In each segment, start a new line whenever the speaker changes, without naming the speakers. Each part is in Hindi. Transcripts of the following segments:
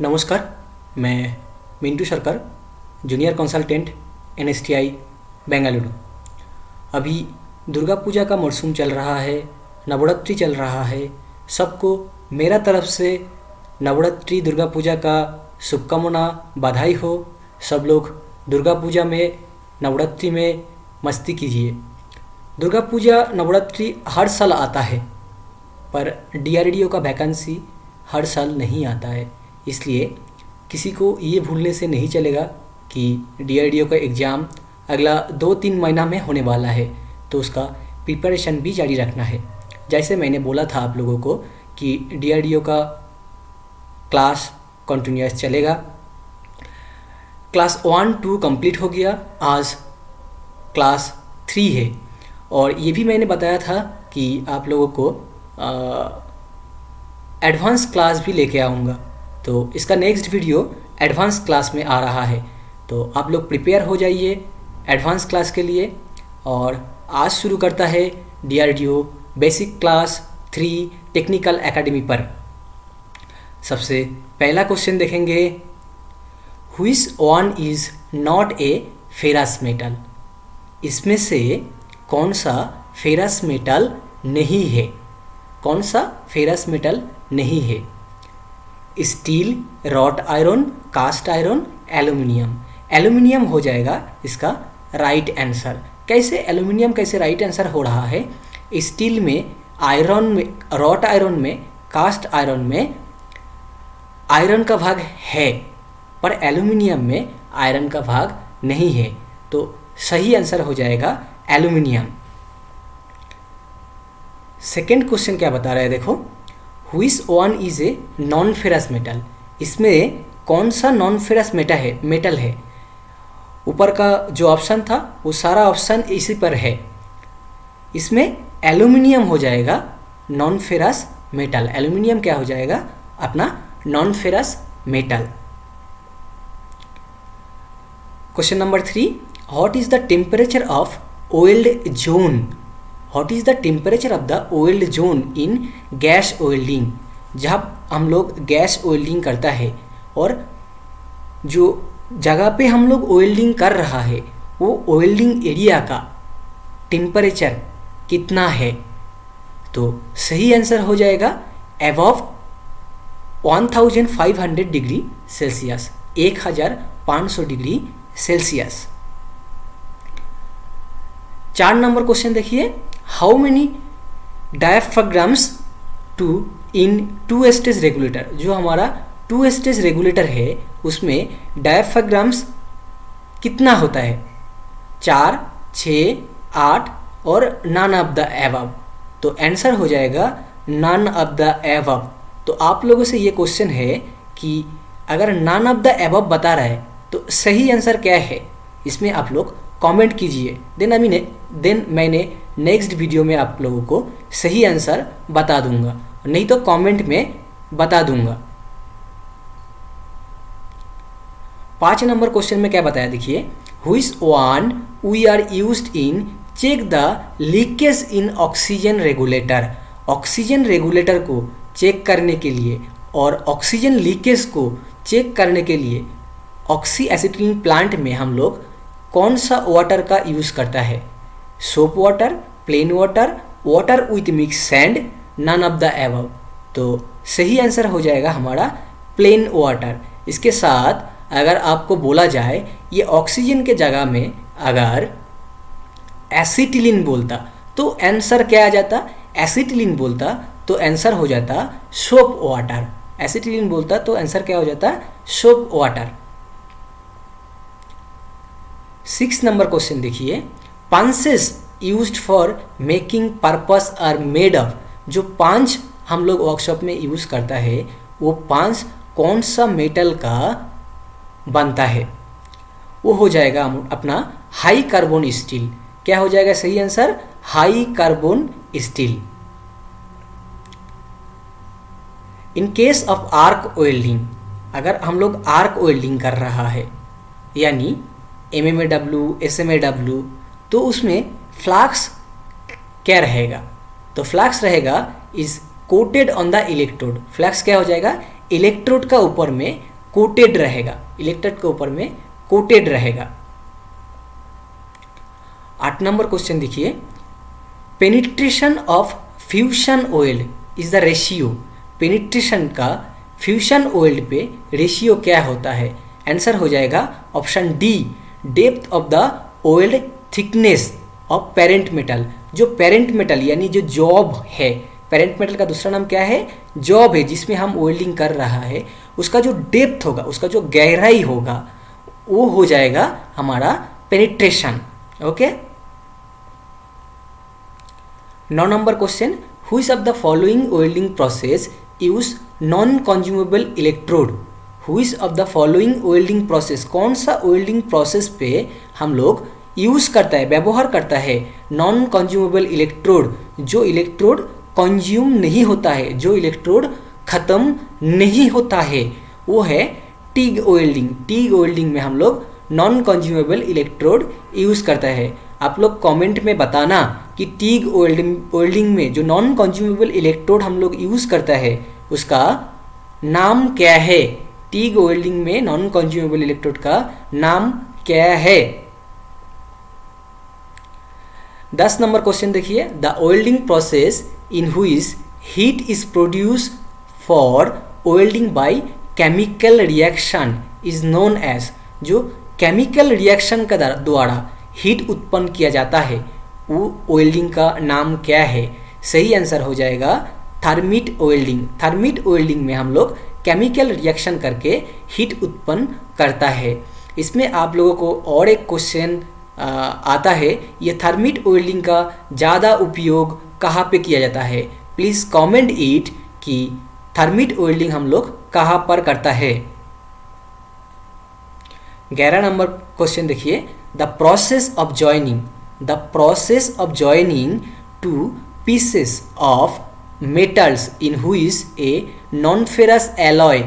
नमस्कार, मैं मिंटू सरकार, जूनियर कंसल्टेंट NSTI बेंगलुरु। अभी दुर्गा पूजा का मौसम चल रहा है, नवरात्रि चल रहा है। सबको मेरा तरफ से नवरात्रि दुर्गा पूजा का शुभकामना, बधाई हो। सब लोग दुर्गा पूजा में, नवरात्रि में मस्ती कीजिए। दुर्गा पूजा नवरात्रि हर साल आता है, पर DRDO का वैकेंसी हर साल नहीं आता है। इसलिए किसी को ये भूलने से नहीं चलेगा कि DRDO का एग्ज़ाम अगला 2-3 महीना में होने वाला है, तो उसका प्रिपरेशन भी जारी रखना है। जैसे मैंने बोला था आप लोगों को कि DRDO का क्लास कंटिन्यूस चलेगा। क्लास 1-2 कंप्लीट हो गया, आज क्लास 3 है। और ये भी मैंने बताया था कि आप लोगों को एडवांस क्लास भी लेके आऊँगा, तो इसका नेक्स्ट वीडियो एडवांस क्लास में आ रहा है। तो आप लोग प्रिपेयर हो जाइए एडवांस क्लास के लिए। और आज शुरू करता है DRDO basic class 3 technical academy पर। सबसे पहला क्वेश्चन देखेंगे, which one is not a ferrous metal. इसमें से कौन सा फेरस मेटल नहीं है? कौन सा फेरस मेटल नहीं है? Steel, wrought iron, cast iron, aluminium. Aluminium हो जाएगा इसका राइट आंसर। कैसे एल्यूमिनियम कैसे राइट आंसर हो रहा है? स्टील में, आयरन में, रॉट आयरन में, कास्ट आयरन में आयरन का भाग है, पर एल्यूमिनियम में आयरन का भाग नहीं है। तो सही आंसर हो जाएगा एल्यूमिनियम। सेकेंड क्वेश्चन क्या बता रहा है, देखो, which one is a non ferrous metal. इसमें कौन सा नॉन फेरस मेटल है? ऊपर का जो ऑप्शन था वो सारा ऑप्शन इसी पर है। इसमें एल्यूमिनियम हो जाएगा नॉन फेरस मेटल। एल्यूमिनियम क्या हो जाएगा? अपना non ferrous metal. Question number 3, what is the temperature of weld zone. What is the temperature of the weld zone in gas welding. जब हम लोग गैस ओइल्डिंग करता है और जो जगह पे हम लोग ओइल्डिंग कर रहा है वो ओइल्डिंग एरिया का टेम्परेचर कितना है? तो सही आंसर हो जाएगा above 1500 degree Celsius, 1500 degree Celsius. 4 number question देखिए, how many diaphragms to in 2 stage regulator. जो हमारा 2 स्टेज रेगुलेटर है उसमें डायफ्राग्राम्स कितना होता है? 4, 6, 8 और नन ऑफ द एबव। तो आंसर हो जाएगा नन ऑफ द एबव। तो आप लोगों से ये क्वेश्चन है कि अगर नन ऑफ द एबव बता रहा है तो सही आंसर क्या है? इसमें आप लोग कमेंट कीजिए। देन मैंने नेक्स्ट वीडियो में आप लोगों को सही आंसर बता दूंगा, नहीं तो कमेंट में बता दूंगा। 5 नंबर क्वेश्चन में क्या बताया, देखिए, which one we are used in check the leakage in oxygen regulator. Oxygen regulator को चेक करने के लिए और ऑक्सीजन लीकेज को चेक करने के लिए ऑक्सी एसिटिलीन प्लांट में हम लोग कौन सा वाटर का यूज़ करता है? Soap water, plain water, water with mix sand, none of the above. तो सही आंसर हो जाएगा हमारा प्लेन वाटर। इसके साथ अगर आपको बोला जाए ये ऑक्सीजन के जगह में अगर एसिटिलीन बोलता तो आंसर क्या आ जाता? एसिटिलीन बोलता तो आंसर हो जाता सोप वाटर। एसिटिलीन बोलता तो आंसर क्या हो जाता? Soap water. 6 नंबर क्वेश्चन देखिए, punches used for making purpose are made of. जो पांच हम लोग वर्कशॉप में यूज़ करता है वो पांच कौन सा मेटल का बनता है? वो हो जाएगा अपना हाई कार्बन स्टील। क्या हो जाएगा सही answer? High carbon steel. In case of arc welding, अगर हम लोग आर्क वेल्डिंग कर रहा है यानी MMAW, SMAW, तो उसमें फ्लैक्स क्या रहेगा? तो फ्लैक्स रहेगा is coated on the electrode. Flux क्या हो जाएगा? इलेक्ट्रोड का ऊपर में कोटेड रहेगा, इलेक्ट्रोड के ऊपर में कोटेड रहेगा। 8 नंबर क्वेश्चन देखिए, penetration of fusion weld is the ratio. Penetration का फ्यूशन वेल्ड पे रेशियो क्या होता है? आंसर हो जाएगा option D, depth of the weld thickness of parent metal. जो पेरेंट मेटल यानी जो जॉब है, पेरेंट मेटल का दूसरा नाम क्या है? जॉब है, जिसमें हम वेल्डिंग कर रहा है, उसका जो डेप्थ होगा, उसका जो गहराई होगा, वो हो जाएगा हमारा penetration. Okay. 9 number question, which of the following welding process use non consumable electrode? Which of the following welding process, कौन सा वेल्डिंग प्रोसेस पे हम लोग यूज करता है, व्यवहार करता है नॉन कंज्यूमेबल इलेक्ट्रोड? जो इलेक्ट्रोड कंज्यूम नहीं होता है, जो इलेक्ट्रोड खत्म नहीं होता है, वो है टिग वेल्डिंग। टिग वेल्डिंग में हम लोग नॉन कंज्यूमेबल इलेक्ट्रोड यूज करता है। आप लोग कमेंट में बताना कि टिग वेल्डिंग में जो नॉन कंज्यूमेबल इलेक्ट्रोड हम लोग यूज करता है उसका नाम क्या है? टिग वेल्डिंग में नॉन कंज्यूमेबल इलेक्ट्रोड का नाम क्या है? 10 नंबर क्वेश्चन देखिए, the welding process in which heat is produce for welding by chemical reaction is known as. जो केमिकल रिएक्शन का द्वारा हीट उत्पन्न किया जाता है वो वेल्डिंग का नाम क्या है? सही आंसर हो जाएगा थर्मिट वेल्डिंग। थर्मिट वेल्डिंग में हम लोग केमिकल रिएक्शन करके हीट उत्पन्न करता है। इसमें आप लोगों को और एक क्वेश्चन आता है, ये थर्मिट वेल्डिंग का ज़्यादा उपयोग कहाँ पे किया जाता है? प्लीज़ कमेंट इट कि थर्मिट वेल्डिंग हम लोग कहाँ पर करता है। 11 नंबर क्वेश्चन देखिए, the process of joining, the process of joining two pieces of metals in which a non-ferrous alloy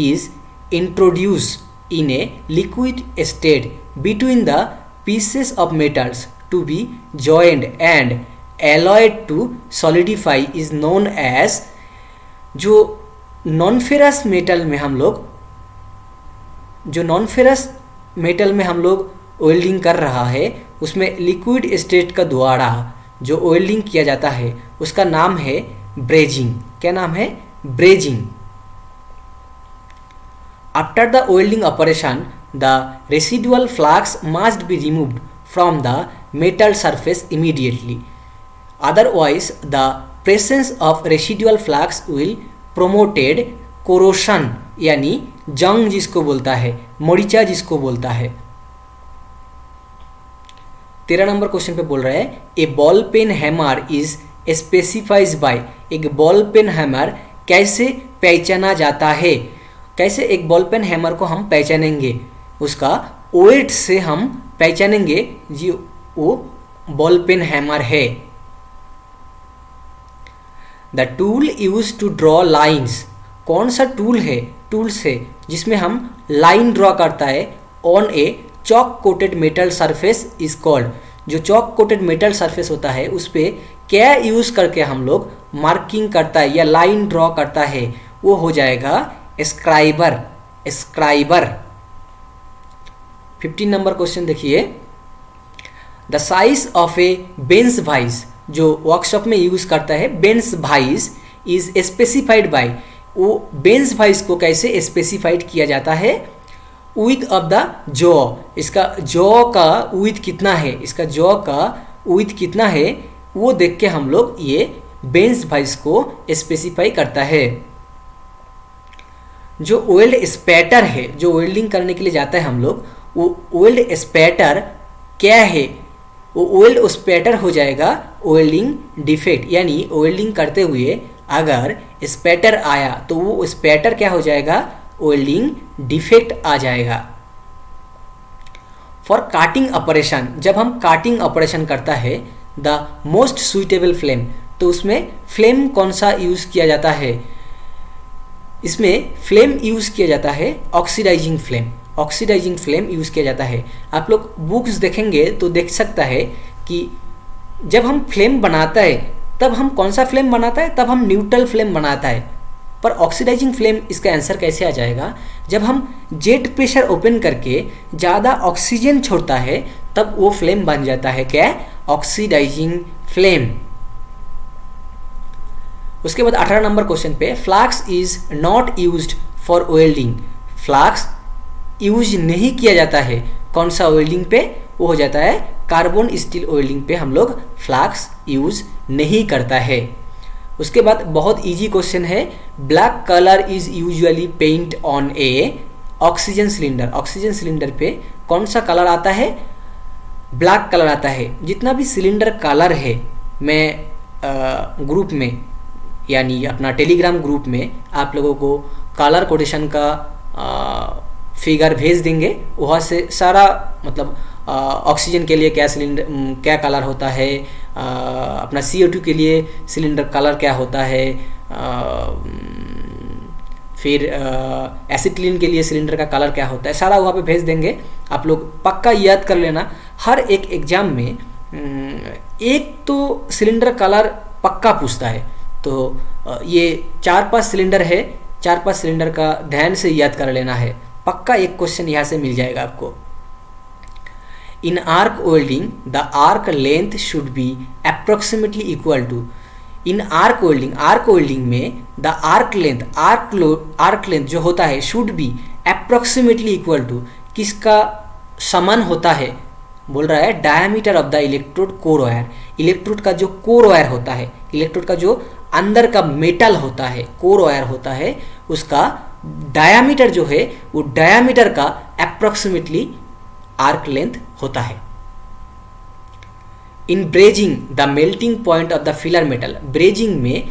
is introduced in a liquid state between the pieces of metals to be joined and alloyed to solidify is known as। जो non-ferrous metal में हम लोग वेल्डिंग कर रहा है उसमें लिक्विड स्टेट का द्वारा जो वेल्डिंग किया जाता है उसका नाम है ब्रेजिंग। क्या नाम है? Brazing. After the welding operation the residual flux must be removed from the metal surface immediately, otherwise the presence of residual flux will promoted corrosion, यानी जंग जिसको बोलता है, मरीचा जिसको बोलता है। 13 नंबर क्वेश्चन पे बोल रहा है, a ball peen hammer is specifies by. एक बॉल पेन हैमर कैसे पहचाना जाता है? कैसे एक बॉल पेन हैमर को हम पहचानेंगे? उसका वेट से हम पहचानेंगे जी वो बॉल पेन हैमर है। The tool use to draw lines, कौन सा टूल है? टूल्स है जिसमें हम लाइन ड्रॉ करता है on A chalk coated metal surface is called. जो चॉक कोटेड मेटल सरफेस होता है उस पर क्या यूज करके हम लोग मार्किंग करता है या लाइन ड्रॉ करता है वो हो जाएगा स्क्राइबर। स्क्राइबर। 15 नंबर क्वेश्चन देखिए, the size of a bench vice, जो वर्कशॉप में यूज करता है bench vice is specified by. वो बेंस वाइज को कैसे स्पेसिफाइड किया जाता है? Width of the jaw. इसका जॉ का विथ कितना है, इसका जॉ का विथ कितना है वो देख के हम लोग ये बेंस वाइज को स्पेसिफाई करता है। जो वेल्ड स्पैटर है, जो वेल्डिंग करने के लिए जाता है हम लोग, वो वेल्ड स्पैटर क्या है? वो वेल्ड स्पैटर हो जाएगा वेल्डिंग डिफेक्ट, यानी वेल्डिंग करते हुए अगर स्पैटर आया तो वो स्पैटर क्या हो जाएगा? वेल्डिंग डिफेक्ट आ जाएगा। फॉर काटिंग ऑपरेशन, जब हम काटिंग ऑपरेशन करता है द मोस्ट सुइटेबल फ्लेम, तो उसमें फ्लेम कौन सा यूज किया जाता है? इसमें फ्लेम यूज किया जाता है oxidising flame. Oxidising flame use किया जाता है। आप लोग बुक्स देखेंगे तो देख सकता है कि जब हम फ्लेम बनाता है तब हम कौन सा फ्लेम बनाता है? तब हम न्यूट्रल फ्लेम बनाता है। पर ऑक्सीडाइजिंग फ्लेम इसका आंसर कैसे आ जाएगा, जब हम जेट प्रेशर ओपन करके ज़्यादा ऑक्सीजन छोड़ता है तब वो फ्लेम बन जाता है क्या, ऑक्सीडाइजिंग फ्लेम। उसके बाद 18 नंबर क्वेश्चन पे, Flask is not used for welding. Flask use नहीं किया जाता है कौन सा वेल्डिंग पे, वो हो जाता है कार्बन स्टील वेल्डिंग पे हम लोग फ्लाक्स यूज नहीं करता है। उसके बाद बहुत इजी क्वेश्चन है, black colour is usually paint on a oxygen cylinder. Oxygen cylinder पे कौन सा कलर आता है, ब्लैक कलर आता है। जितना भी सिलेंडर कलर है, मैं ग्रुप में यानी अपना टेलीग्राम ग्रुप में आप लोगों को कलर कोटेशन का फिगर भेज देंगे, वहाँ से सारा मतलब ऑक्सीजन के लिए क्या सिलेंडर क्या कलर होता है, अपना CO2 के लिए सिलेंडर कलर क्या होता है, फिर एसिटिलीन के लिए सिलेंडर का कलर क्या होता है, सारा वहाँ पे भेज देंगे। आप लोग पक्का याद कर लेना, हर एक एग्जाम में एक तो सिलेंडर कलर पक्का पूछता है। तो ये 4-5 सिलेंडर है, 4-5 सिलेंडर का ध्यान से याद कर लेना है, पक्का एक क्वेश्चन यहाँ से मिल जाएगा आपको। In arc welding the arc length should be approximately equal to. In arc welding में द आर्क लेंथ जो होता है should be approximately equal to, किसका समान होता है, बोल रहा है diameter of the electrode core wire. Electrode का जो कोर वायर होता है, इलेक्ट्रोड का जो अंदर का मेटल होता है, कोर वायर होता है, उसका डायमीटर जो है वो डायमीटर का अप्रोक्सीमेटली आर्क लेंथ होता है। In brazing the melting point of the filler metal. Brazing में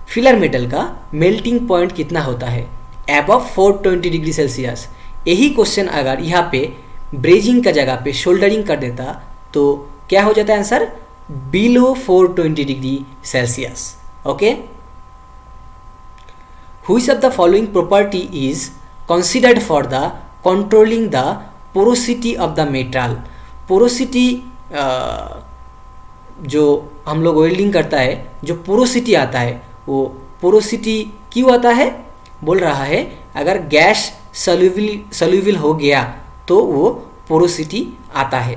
फिलर मेटल का मेल्टिंग पॉइंट कितना होता है, अबव 420 डिग्री सेल्सियस। यही क्वेश्चन अगर यहाँ पे ब्रेजिंग का जगह पे शोल्डरिंग कर देता तो क्या हो जाता है answer, below 420 degree Celsius. Okay, which of the following property is considered for the controlling the porosity of the metal। porosity जो हम लोग वेल्डिंग करता है, जो पोरोसिटी आता है, वो पोरोसिटी क्यों आता है, बोल रहा है अगर गैस सॉल्युबल हो गया तो वो पोरोसिटी आता है।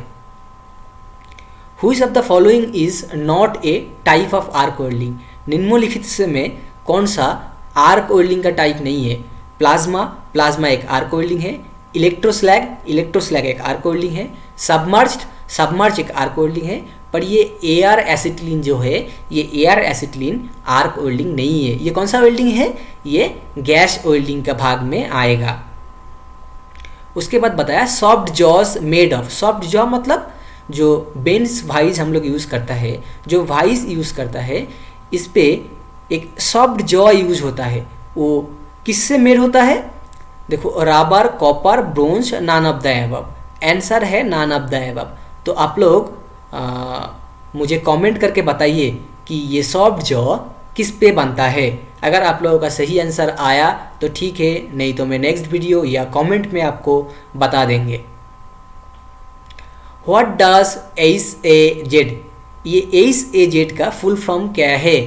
Which of the following is not a type of arc welding। निम्नलिखित से में कौन सा आर्क वेल्डिंग का टाइप नहीं है। प्लाज्मा एक आर्क वेल्डिंग है, इलेक्ट्रोस्लैग एक आर्क वेल्डिंग है, सबमर्ज्ड एक आर्क वेल्डिंग है, पर ये एआर एसिटिलीन जो है, ये एआर एसिटिलीन आर्क वेल्डिंग नहीं है। ये कौन सा वेल्डिंग है, ये गैस वेल्डिंग का भाग में आएगा। उसके बाद बताया soft jaws made of. Soft jaw मतलब जो बेंस वाइज हम लोग यूज़ करता है, जो वाइज यूज़ करता है, इस पे एक सॉफ्ट जॉ यूज होता है। वो किससे मेड होता है, देखो rubber, copper, bronze, none of the above. Answer है नॉन ऑफ द एबव। तो आप लोग मुझे कमेंट करके बताइए कि ये सॉफ्ट जॉ किस पे बनता है। अगर आप लोगों का सही आंसर आया तो ठीक है, नहीं तो मैं नेक्स्ट वीडियो या कमेंट में आपको बता देंगे। What does HAZ। ये HAZ का फुल फॉर्म क्या है,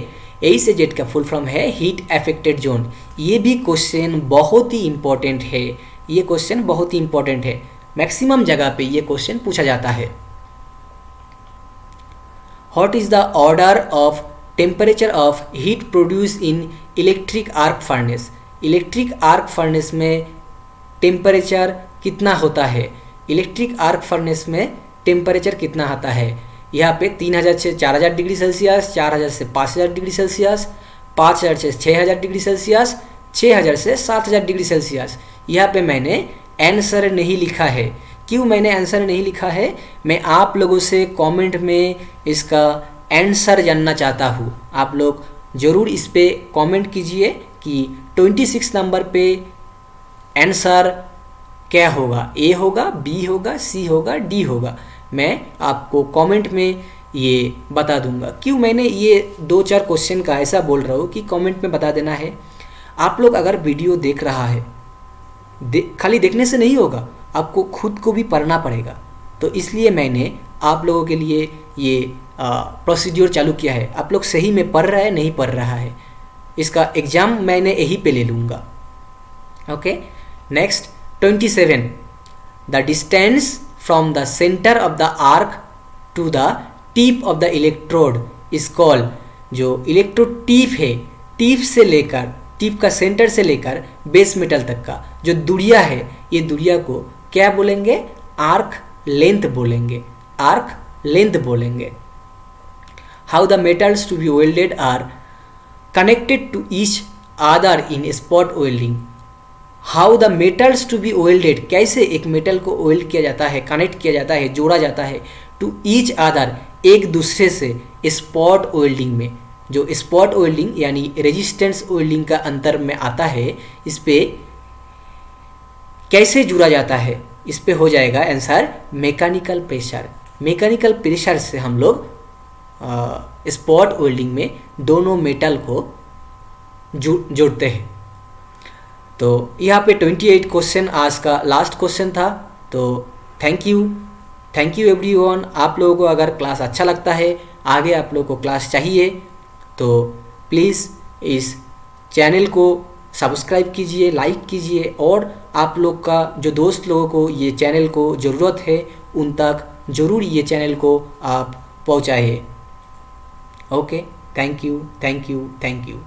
HAZ का फुल फॉर्म है हीट अफेक्टेड जोन। ये भी क्वेश्चन बहुत ही इंपॉर्टेंट है, ये क्वेश्चन बहुत ही इंपॉर्टेंट है, मैक्सिमम जगह पे ये क्वेश्चन पूछा जाता है। What is the order of temperature of heat produce in electric arc furnace. Electric arc furnace में टेम्परेचर कितना होता है, इलेक्ट्रिक आर्क फर्नेस में टेम्परेचर कितना आता है। यहाँ पे 3000 से 4000 डिग्री सेल्सियस, 4000 से 5000 डिग्री सेल्सियस, 5000 से 6000 डिग्री सेल्सियस, 6000 से 7000 डिग्री सेल्सियस। यहाँ पे मैंने आंसर नहीं लिखा है। क्यों मैंने आंसर नहीं लिखा है, मैं आप लोगों से कमेंट में इसका आंसर जानना चाहता हूँ। आप लोग ज़रूर इस पे कमेंट कीजिए कि 26 नंबर पे आंसर क्या होगा, ए होगा, बी होगा, सी होगा, डी होगा। मैं आपको कमेंट में ये बता दूंगा। क्यों मैंने ये 2-4 क्वेश्चन का ऐसा बोल रहा हूँ कि कमेंट में बता देना है। आप लोग अगर वीडियो देख रहा है, खाली देखने से नहीं होगा, आपको खुद को भी पढ़ना पड़ेगा। तो इसलिए मैंने आप लोगों के लिए ये प्रोसीड्योर चालू किया है। आप लोग सही में पढ़ रहा है, नहीं पढ़ रहा है, इसका एग्जाम मैंने यही पे ले लूँगा। Okay, next 27, the distance from the centre of the arc to the tip of the electrode is called, जो इलेक्ट्रोड टिप है, टिप से लेकर, टिप का सेंटर से लेकर बेस मेटल तक का जो दूरिया है, ये दूरिया को क्या बोलेंगे? आर्क लेंथ बोलेंगे, आर्क लेंथ बोलेंगे। How the metals to be welded are connected to each other in spot welding. How the metals to be welded, कैसे एक मेटल को वेल्ड किया जाता है, कनेक्ट किया जाता है, जोड़ा जाता है, टू ईच अदर, एक दूसरे से, स्पॉट वेल्डिंग में। जो स्पॉट वेल्डिंग यानी रेजिस्टेंस वेल्डिंग का अंतर में आता है, इस पे कैसे जुड़ा जाता है, इस पे हो जाएगा answer mechanical pressure. Mechanical pressure से हम लोग स्पॉट वेल्डिंग में दोनों मेटल को जोड़ते हैं। तो यहाँ पे 28 क्वेश्चन आज का लास्ट क्वेश्चन था। तो थैंक यू एवरीवन। आप लोगों को अगर क्लास अच्छा लगता है, आगे आप लोगों को क्लास चाहिए, तो प्लीज़ इस चैनल को सब्सक्राइब कीजिए, लाइक कीजिए, और आप लोग का जो दोस्त लोगों को ये चैनल को ज़रूरत है उन तक ज़रूर ये चैनल को आप पहुँचाइए। Okay, thank you.